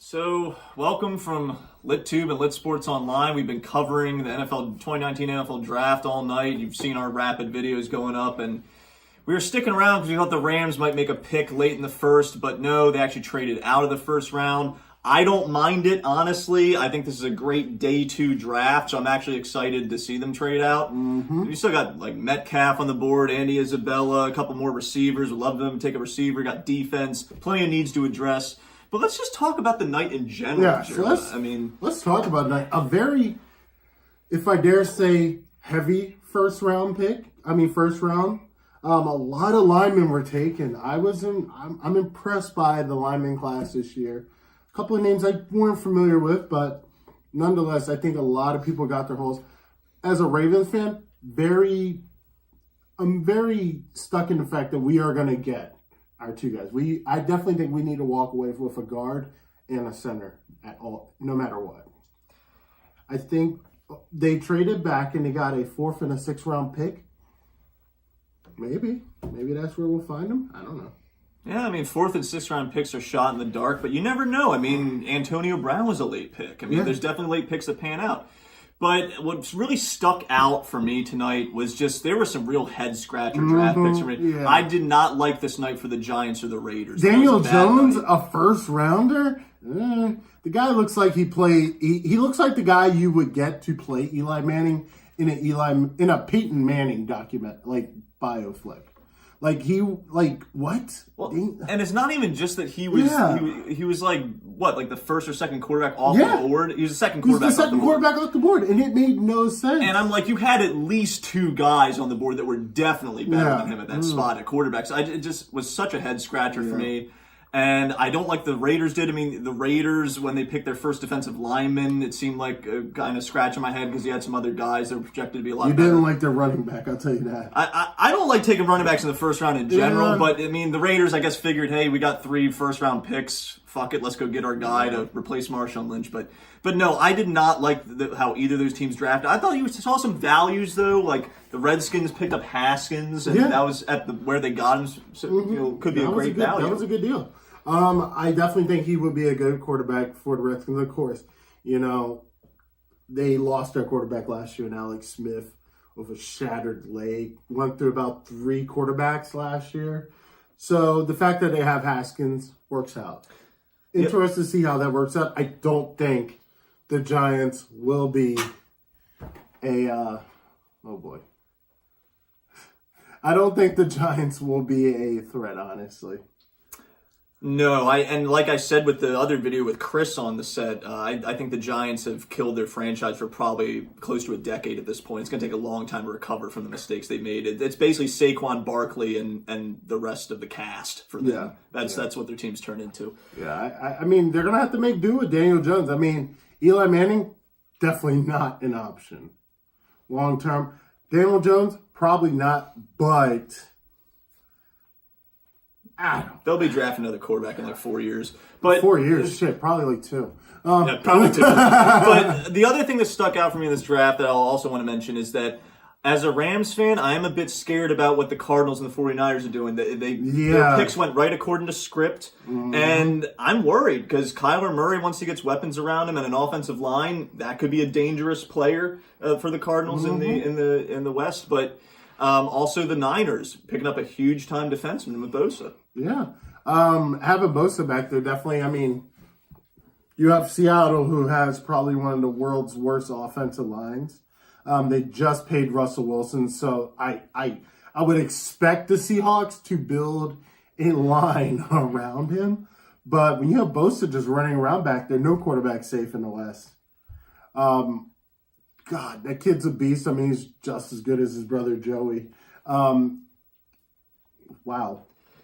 So, welcome from LitTube and Lit Sports Online. We've been covering the 2019 NFL Draft all night. You've seen our rapid videos going up, and we were sticking around because we thought the Rams might make a pick late in the first, but no, they actually traded out of the first round. I don't mind it, honestly. I think this is a great day two draft, so I'm actually excited to see them trade out. We still got like Metcalf on the board, Andy Isabella, a couple more receivers. Would love them to take a receiver. Got defense, plenty of needs to address. But let's just talk about the night in general. Yeah, so let's talk about night. A very, if I dare say, heavy first round. A lot of linemen were taken. I'm impressed by the lineman class this year. A couple of names I weren't familiar with, but nonetheless, I think a lot of people got their holes. As a Ravens fan, I'm very stuck in the fact that we are going to get our two guys. I definitely think we need to walk away with a guard and a center at all, no matter what. I think they traded back and they got a 4th and a 6th round pick. Maybe that's where we'll find them. I don't know. Yeah, I mean, 4th and 6th round picks are shot in the dark, but you never know. I mean, Antonio Brown was a late pick. I mean, There's definitely late picks that pan out. But what's really stuck out for me tonight was just there were some real head-scratcher draft picks for me. Yeah. I did not like this night for the Giants or the Raiders. Daniel Jones, a first rounder? The guy looks like he played. He looks like the guy you would get to play Eli Manning in a Peyton Manning document, like bioflick. What? Well, and it's not even just that he was he was like the first or second quarterback off the board. He was the second quarterback. Off the board, and it made no sense. And I'm like, you had at least 2 guys on the board that were definitely better than him at that spot at quarterback. So it just was such a head scratcher for me. And I don't like the Raiders did. I mean, the Raiders, when they picked their first defensive lineman, it seemed like a kind of scratch in my head because you had some other guys that were projected to be a lot better. You didn't like their running back, I'll tell you that. I don't like taking running backs in the first round in general, but I mean, the Raiders, I guess, figured, hey, we got 3 first-round picks. Fuck it, let's go get our guy to replace Marshawn Lynch. But no, I did not like how either of those teams drafted. I thought you saw some values, though. Like, the Redskins picked up Haskins, and that was at where they got him. So, could be a great value. That was a good deal. I definitely think he would be a good quarterback for the Redskins. Of course, they lost their quarterback last year, and Alex Smith with a shattered leg. Went through about 3 quarterbacks last year. So the fact that they have Haskins works out. Interested to see how that works out. I don't think the Giants will be I don't think the Giants will be a threat, honestly. No, and like I said with the other video with Chris on the set, I think the Giants have killed their franchise for probably close to a decade at this point. It's going to take a long time to recover from the mistakes they made. It's basically Saquon Barkley and the rest of the cast for them. That's what their team's turned into. Yeah, I mean, they're going to have to make do with Daniel Jones. I mean, Eli Manning, definitely not an option. Long term. Daniel Jones, probably not, but they'll be drafting another quarterback in like 4 years. But 4 years, probably like 2. Yeah, probably 2. But the other thing that stuck out for me in this draft that I'll also want to mention is that as a Rams fan, I am a bit scared about what the Cardinals and the 49ers are doing. Their picks went right according to script, and I'm worried because Kyler Murray, once he gets weapons around him and an offensive line, that could be a dangerous player for the Cardinals in the West. But also the Niners picking up a huge time defenseman with Bosa. Yeah. Having Bosa back there, definitely, I mean, you have Seattle, who has probably one of the world's worst offensive lines. They just paid Russell Wilson, so I would expect the Seahawks to build a line around him. But when you have Bosa just running around back there, no quarterback safe in the West. God, that kid's a beast. I mean, he's just as good as his brother Joey. Wow.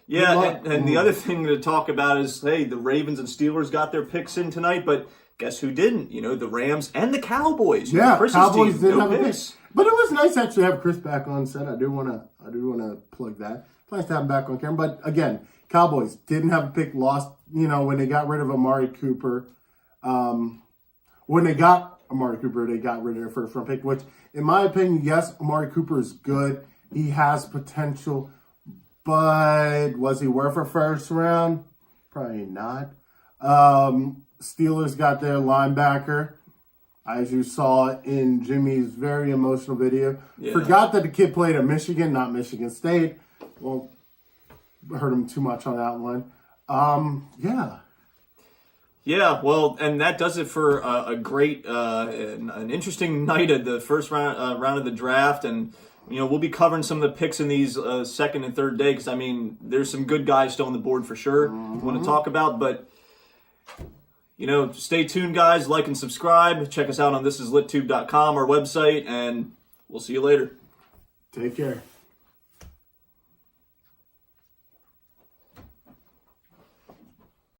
Yeah, and the other thing to talk about is, hey, the Ravens and Steelers got their picks in tonight, but guess who didn't? The Rams and the Cowboys. Cowboys didn't have a pick. But it was nice actually to have Chris back on set. I do want to plug that. It's nice to have him back on camera. But again, Cowboys didn't have a pick, lost, when they got rid of Amari Cooper. When they got Amari Cooper, they got rid of their first round pick, which in my opinion, yes, Amari Cooper is good. He has potential. But was he worth a first round? Probably not. Steelers got their linebacker, as you saw in Jimmy's very emotional video. Yeah. Forgot that the kid played at Michigan, not Michigan State. Well, heard him too much on that one. Yeah. Yeah, well, and that does it for a great, an interesting night at the first round of the draft. And, we'll be covering some of the picks in these second and third day because, there's some good guys still on the board for sure we want to talk about. But, stay tuned, guys. Like and subscribe. Check us out on thisislitTube.com, our website, and we'll see you later. Take care.